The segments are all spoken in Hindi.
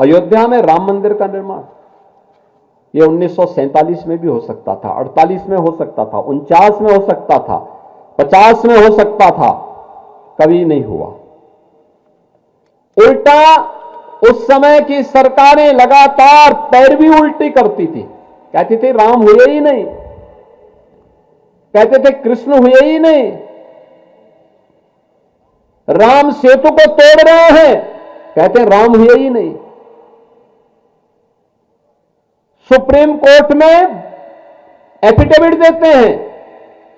अयोध्या में राम मंदिर का निर्माण, ये 1947 में भी हो सकता था, 48 में हो सकता था, 49 में हो सकता था, 50 में हो सकता था, कभी नहीं हुआ। उल्टा उस समय की सरकारें लगातार पैरवी उल्टी करती थी, कहती थी राम हुए ही नहीं, कहते थे कृष्ण हुए ही नहीं, राम सेतु को तोड़ रहे हैं, कहते राम हुए ही नहीं। सुप्रीम कोर्ट में एफिडेविट देते हैं,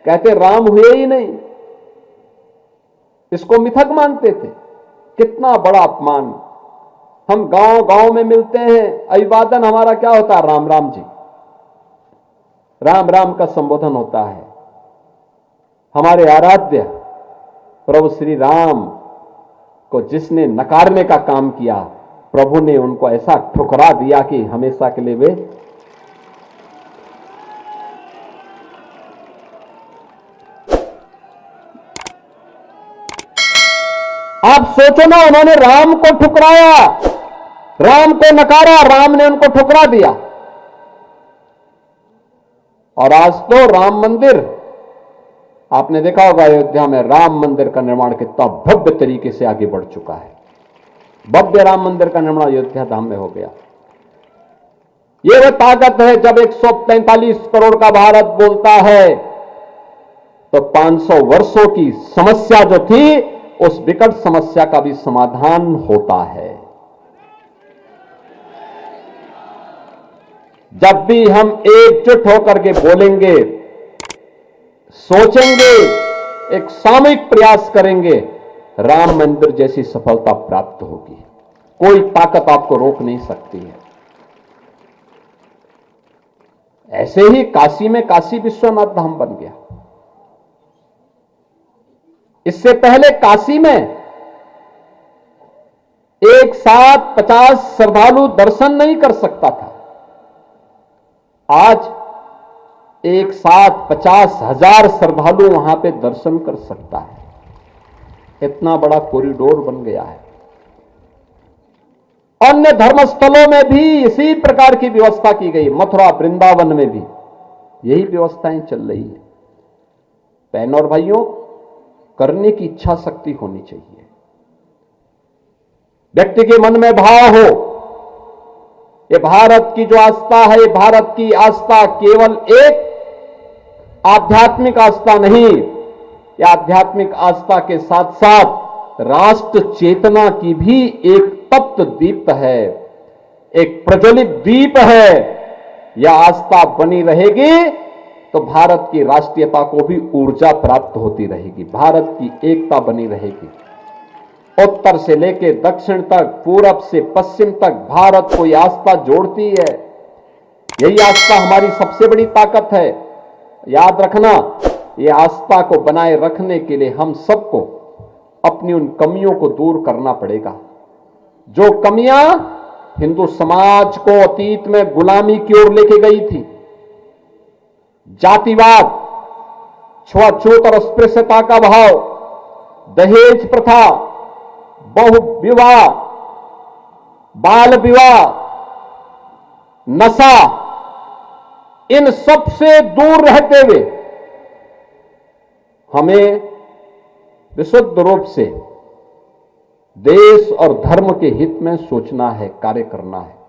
कहते राम हुए ही नहीं। इसको मिथक मानते थे। कितना बड़ा अपमान। हम गांव गांव में मिलते हैं, अभिवादन हमारा क्या होता है? राम राम जी, राम राम का संबोधन होता है। हमारे आराध्य प्रभु श्री राम को जिसने नकारने का काम किया, प्रभु ने उनको ऐसा ठुकरा दिया कि हमेशा के लिए वे आप सोचो ना, उन्होंने राम को ठुकराया, राम को नकारा, राम ने उनको ठुकरा दिया। और आज तो राम मंदिर, आपने देखा होगा अयोध्या में राम मंदिर का निर्माण कितना भव्य तरीके से आगे बढ़ चुका है। भव्य राम मंदिर का निर्माण अयोध्या धाम में हो गया। यह वह ताकत है जब 145 करोड़ का भारत बोलता है, तो 500 वर्षों की समस्या जो थी, उस विकट समस्या का भी समाधान होता है। जब भी हम एकजुट होकर के बोलेंगे, सोचेंगे, एक सामूहिक प्रयास करेंगे, राम मंदिर जैसी सफलता प्राप्त होगी। कोई ताकत आपको रोक नहीं सकती है। ऐसे ही काशी में काशी विश्वनाथ धाम बन गया। इससे पहले काशी में एक साथ 50 श्रद्धालु दर्शन नहीं कर सकता था। आज एक साथ 50,000 श्रद्धालु वहां पे दर्शन कर सकता है। इतना बड़ा कॉरिडोर बन गया है। अन्य धर्मस्थलों में भी इसी प्रकार की व्यवस्था की गई। मथुरा वृंदावन में भी यही व्यवस्थाएं चल रही है। बहनों और भाइयों, करने की इच्छा शक्ति होनी चाहिए। व्यक्ति के मन में भाव हो। ये भारत की जो आस्था है, ये भारत की आस्था केवल एक आध्यात्मिक आस्था नहीं, यह आध्यात्मिक आस्था के साथ साथ राष्ट्र चेतना की भी एक तप्त दीप है, एक प्रज्वलित दीप है। यह आस्था बनी रहेगी तो भारत की राष्ट्रीयता को भी ऊर्जा प्राप्त होती रहेगी, भारत की एकता बनी रहेगी। उत्तर से लेकर दक्षिण तक, पूरब से पश्चिम तक भारत को यह आस्था जोड़ती है। यही आस्था हमारी सबसे बड़ी ताकत है। याद रखना, यह आस्था को बनाए रखने के लिए हम सबको अपनी उन कमियों को दूर करना पड़ेगा। जो कमियां हिंदू समाज को अतीत में गुलामी की ओर लेके गई थी, जातिवाद, छुआछूत और अस्पृश्यता का भाव, दहेज प्रथा, बहु विवाह, बाल विवाह, नशा, इन सब से दूर रहते हुए हमें विशुद्ध रूप से देश और धर्म के हित में सोचना है, कार्य करना है।